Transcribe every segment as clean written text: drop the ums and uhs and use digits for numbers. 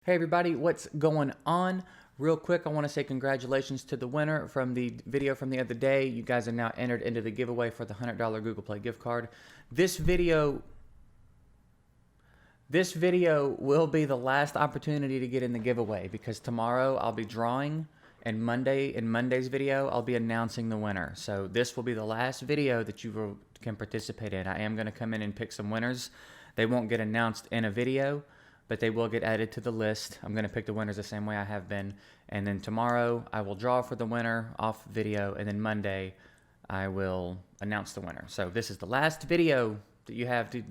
Hey everybody, what's going on? Real quick, I want to say congratulations to the winner from the video from the other day. You guys are now entered into the giveaway for the $100 Google Play gift card. This video will be the last opportunity to get in the giveaway because tomorrow I'll be drawing, and in Monday's video I'll be announcing the winner. So this will be the last video that you can participate in. I am going to come in and pick some winners. They won't get announced in a video, but they will get added to the list. I'm going to pick the winners the same way I have been. And then tomorrow I will draw for the winner off video. And then Monday I will announce the winner. So this is the last video that you have to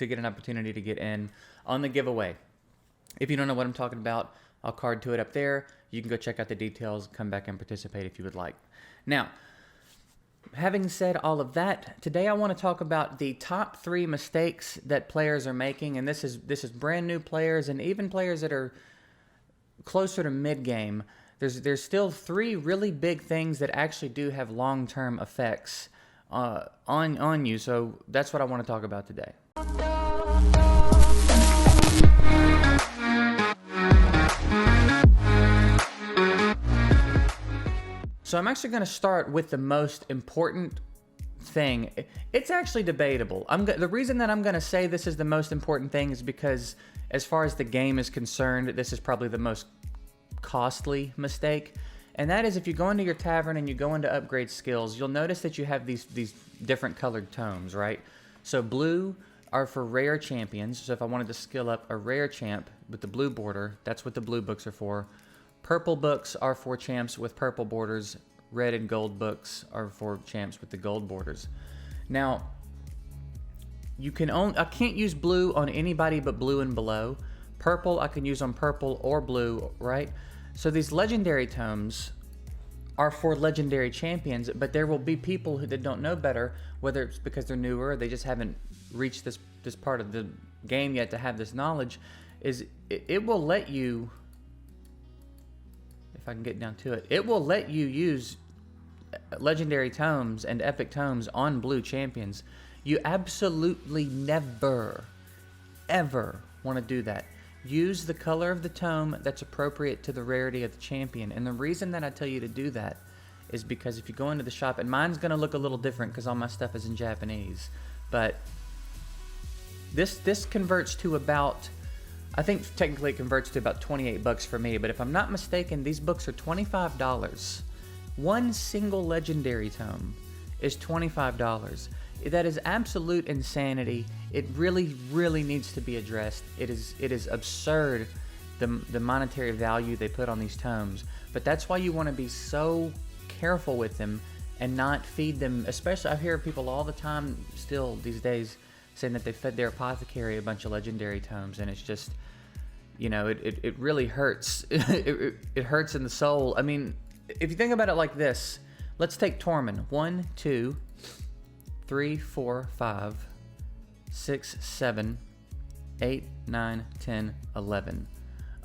get an opportunity to get in on the giveaway. If you don't know what I'm talking about, I'll card to it up there. You can go check out the details, come back and participate if you would like. Now, having said all of that, today I want to talk about the top 3 mistakes that players are making, and this is brand new players and even players that are closer to mid-game. There's still 3 really big things that actually do have long-term effects on you, so that's what I want to talk about today. So I'm actually going to start with the most important thing. It's actually debatable. The reason that I'm going to say this is the most important thing is because as far as the game is concerned, this is probably the most costly mistake. And that is if you go into your tavern and you go into upgrade skills, you'll notice that you have these different colored tomes, right? So blue are for rare champions. So if I wanted to skill up a rare champ with the blue border, that's what the blue books are for. Purple books are for champs with purple borders. Red and gold books are for champs with the gold borders. Now, I can't use blue on anybody but blue and below. Purple I can use on purple or blue, right? So these legendary tomes are for legendary champions, but there will be people that don't know better, whether it's because they're newer or they just haven't reached this part of the game yet to have this knowledge, it will let you, if I can get down to it, it will let you use legendary tomes and epic tomes on blue champions. You absolutely never, ever want to do that. Use the color of the tome that's appropriate to the rarity of the champion. And the reason that I tell you to do that is because if you go into the shop, and mine's going to look a little different because all my stuff is in Japanese, but this converts to about, I think technically it converts to about 28 bucks for me, but if I'm not mistaken, these books are $25. One single legendary tome is $25. That is absolute insanity. It really, really needs to be addressed. It is absurd, the monetary value they put on these tomes. But that's why you want to be so careful with them and not feed them. Especially, I hear people all the time still these days saying that they fed their apothecary a bunch of legendary tomes, and it's just, you know, it really hurts. It hurts in the soul. I mean, if you think about it like this, let's take Tormund. 1, 2, 3, 4, 5, 6, 7, 8, 9, 10, 11.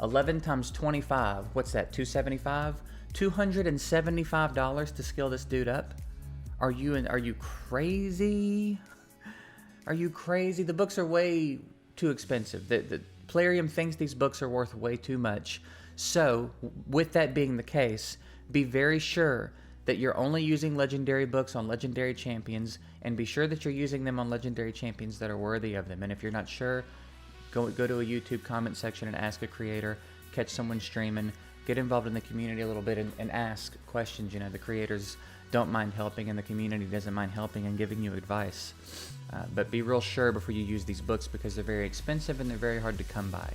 11 times 25, what's that, 275? $275 to skill this dude up? Are you crazy? Are you crazy? The books are way too expensive. The Plarium thinks these books are worth way too much. So, with that being the case, be very sure that you're only using legendary books on legendary champions, and be sure that you're using them on legendary champions that are worthy of them. And if you're not sure, go to a YouTube comment section and ask a creator, catch someone streaming, get involved in the community a little bit and ask questions. You know, the creators don't mind helping and the community doesn't mind helping and giving you advice. But be real sure before you use these books because they're very expensive and they're very hard to come by.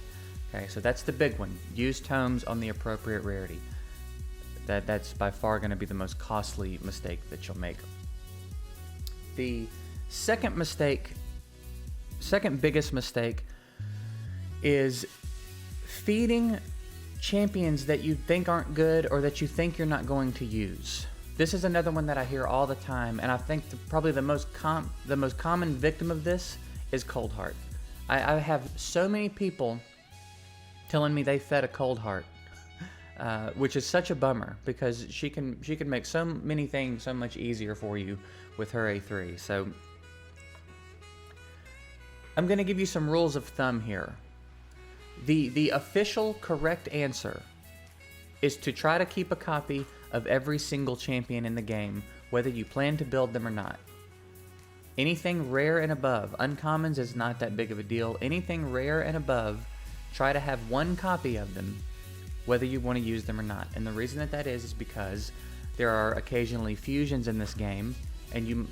Okay, so that's the big one. Use tomes on the appropriate rarity. That's by far going to be the most costly mistake that you'll make. The second biggest mistake is feeding champions that you think aren't good or that you think you're not going to use. This is another one that I hear all the time, and I think probably the most common victim of this is Cold Heart. I have so many people telling me they fed a Cold Heart. Which is such a bummer because she can make so many things so much easier for you with her A3. So I'm going to give you some rules of thumb here. The official correct answer is to try to keep a copy of every single champion in the game, whether you plan to build them or not. Anything rare and above, uncommons is not that big of a deal. Anything rare and above, try to have one copy of them, whether you want to use them or not. And the reason that is because there are occasionally fusions in this game, and you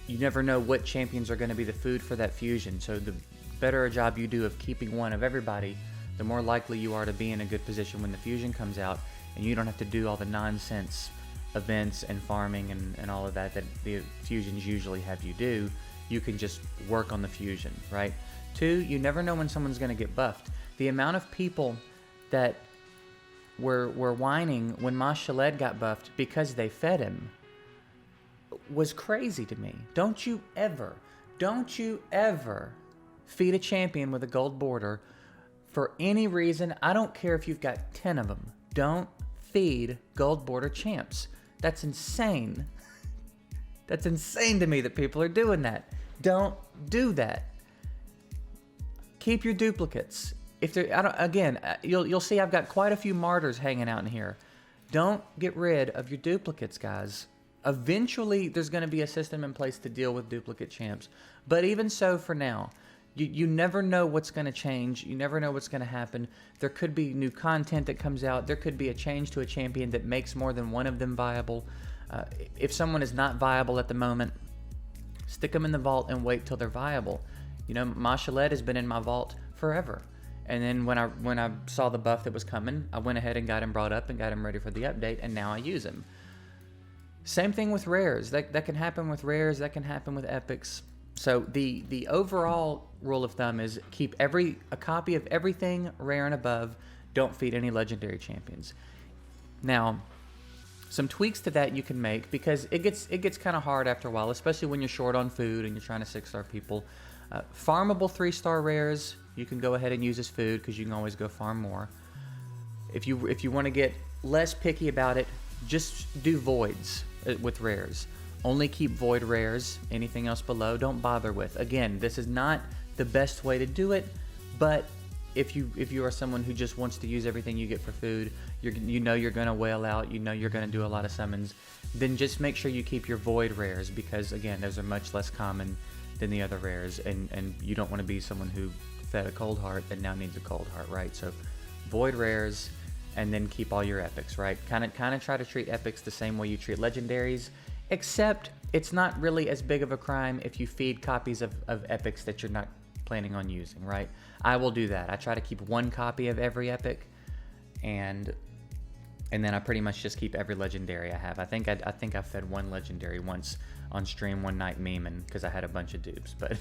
never know what champions are going to be the food for that fusion. So the better a job you do of keeping one of everybody, the more likely you are to be in a good position when the fusion comes out, and you don't have to do all the nonsense events and farming and all of that the fusions usually have you do. You can just work on the fusion, right? 2, you never know when someone's going to get buffed. The amount of people that were whining when Mashaled got buffed because they fed him was crazy to me. Don't you ever feed a champion with a gold border for any reason. I don't care if you've got 10 of them. Don't feed gold border champs. That's insane. That's insane to me that people are doing that. Don't do that. Keep your duplicates. If they're, you'll see I've got quite a few martyrs hanging out in here. Don't get rid of your duplicates, guys. Eventually, there's going to be a system in place to deal with duplicate champs. But even so, for now, you never know what's going to change. You never know what's going to happen. There could be new content that comes out. There could be a change to a champion that makes more than one of them viable. If someone is not viable at the moment, stick them in the vault and wait till they're viable. You know, Mashaled has been in my vault forever. And then when I saw the buff that was coming, I went ahead and got him brought up and got him ready for the update, and now I use him. Same thing with rares. That can happen with rares. That can happen with epics. So the overall rule of thumb is keep a copy of everything rare and above. Don't feed any legendary champions. Now, some tweaks to that you can make, because it gets kind of hard after a while, especially when you're short on food and you're trying to 6-star people. Farmable 3-star rares, you can go ahead and use as food because you can always go farm more. If you want to get less picky about it, just do voids with rares. Only keep void rares. Anything else below, don't bother with. Again, this is not the best way to do it, but if you are someone who just wants to use everything you get for food, you know you're going to whale out, you know you're going to do a lot of summons, then just make sure you keep your void rares, because again, those are much less common than the other rares, and you don't want to be someone who fed a cold heart and now needs a cold heart, right? So void rares, and then keep all your epics, right? Kind of try to treat epics the same way you treat legendaries, except it's not really as big of a crime if you feed copies of epics that you're not planning on using, right? I will do that. I try to keep one copy of every epic, and then I pretty much just keep every legendary I have. I think I fed one legendary once on stream one night memeing because I had a bunch of dupes. But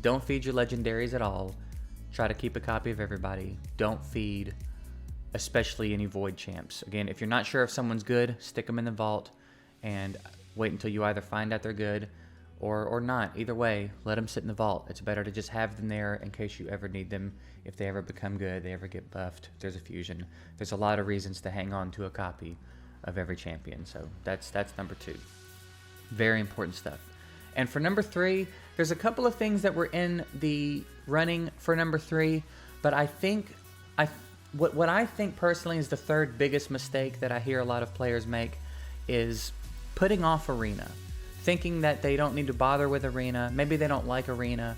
don't feed your legendaries at all. Try to keep a copy of everybody. Don't feed especially any void champs. Again, if you're not sure if someone's good, stick them in the vault and wait until you either find out they're good or not. Either way, let them sit in the vault. It's better to just have them there in case you ever need them. If they ever become good, they ever get buffed, there's a fusion. There's a lot of reasons to hang on to a copy of every champion. So that's number 2. Very important stuff. And for number 3, there's a couple of things that were in the running for number 3, but I think what I think personally is the third biggest mistake that I hear a lot of players make is putting off Arena, thinking that they don't need to bother with Arena. Maybe they don't like Arena,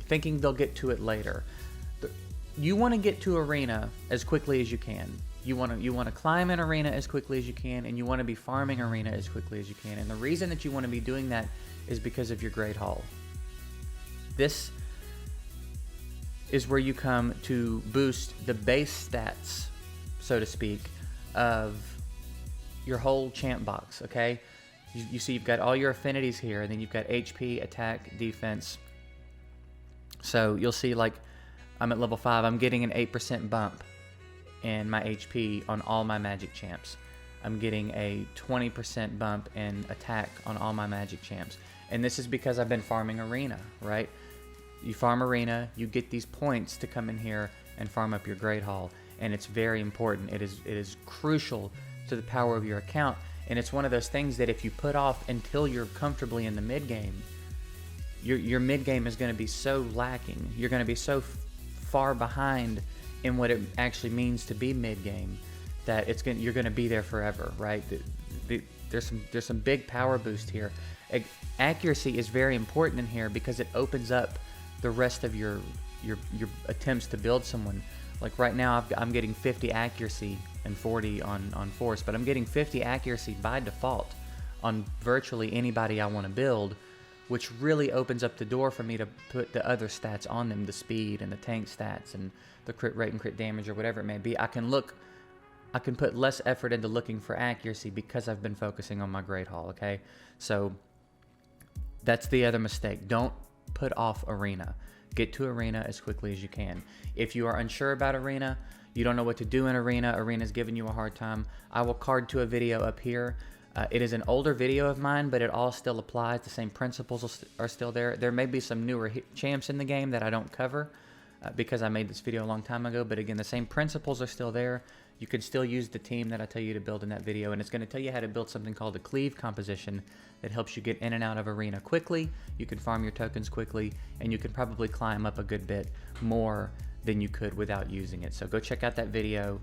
thinking they'll get to it later. You want to get to Arena as quickly as you can. You want to climb an Arena as quickly as you can, and you want to be farming Arena as quickly as you can. And the reason that you want to be doing that is because of your Great Hall. This is where you come to boost the base stats, so to speak, of your whole champ box, okay? You see you've got all your affinities here, and then you've got HP, attack, defense. So you'll see, like, I'm at level 5, I'm getting an 8% bump in my HP on all my magic champs. I'm getting a 20% bump in attack on all my magic champs. And this is because I've been farming Arena, right? You farm Arena, you get these points to come in here and farm up your Great Hall. And it's very important. It is crucial to the power of your account. And it's one of those things that if you put off until you're comfortably in the mid game, your mid game is going to be so lacking. You're going to be so far behind in what it actually means to be mid-game that you're gonna be there forever, right? There's some big power boost here. Accuracy is very important in here because it opens up the rest of your attempts to build someone. Like right now, I'm getting 50 accuracy and 40 on force, but I'm getting 50 accuracy by default on virtually anybody I want to build, which really opens up the door for me to put the other stats on them, the speed and the tank stats and the crit rate and crit damage or whatever it may be. I can put less effort into looking for accuracy because I've been focusing on my Great Hall, okay? So that's the other mistake. Don't put off Arena. Get to Arena as quickly as you can. If you are unsure about Arena, you don't know what to do in Arena, Arena's giving you a hard time, I will card to a video up here. It is an older video of mine, but it all still applies. The same principles are still there. There may be some newer champs in the game that I don't cover because I made this video a long time ago, but again, the same principles are still there. You can still use the team that I tell you to build in that video, and it's going to tell you how to build something called a cleave composition that helps you get in and out of Arena quickly. You can farm your tokens quickly, and you can probably climb up a good bit more than you could without using it. So go check out that video.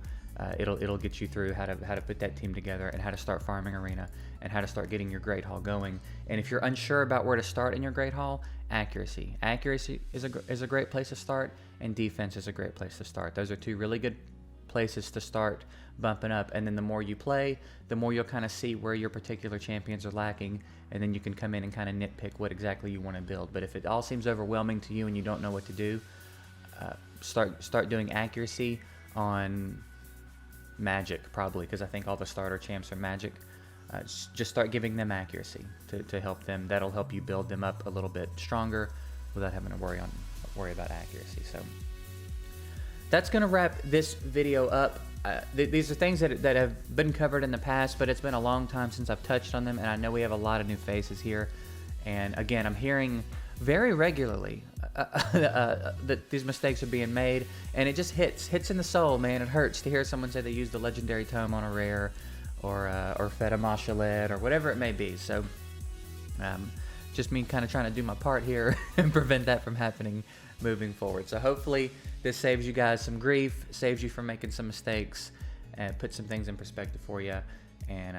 It'll get you through how to put that team together and how to start farming Arena and how to start getting your Great Hall going. And if you're unsure about where to start in your Great Hall, accuracy. Accuracy is a great place to start, and defense is a great place to start. Those are two really good places to start bumping up, and then the more you play, the more you'll kind of see where your particular champions are lacking, and then you can come in and kind of nitpick what exactly you want to build. But if it all seems overwhelming to you and you don't know what to do, start doing accuracy on Magic, probably, because I think all the starter champs are Magic. Just start giving them accuracy to help them. That'll help you build them up a little bit stronger without having to worry about accuracy. So that's gonna wrap this video up. These are things that have been covered in the past, but it's been a long time since I've touched on them, and I know we have a lot of new faces here. And again, I'm hearing very regularly that these mistakes are being made, and it just hits in the soul, man. It hurts to hear someone say they used a legendary tome on a rare, or fed a Mashalet, or whatever it may be. So just me kind of trying to do my part here and prevent that from happening moving forward. So hopefully this saves you guys some grief, saves you from making some mistakes, and puts some things in perspective for you. And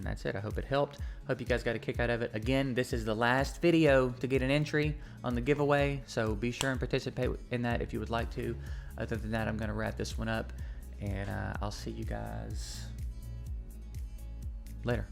that's it. I hope it helped. Hope you guys got a kick out of it. Again, this is the last video to get an entry on the giveaway, so be sure and participate in that if you would like to. Other than that, I'm going to wrap this one up, and I'll see you guys later.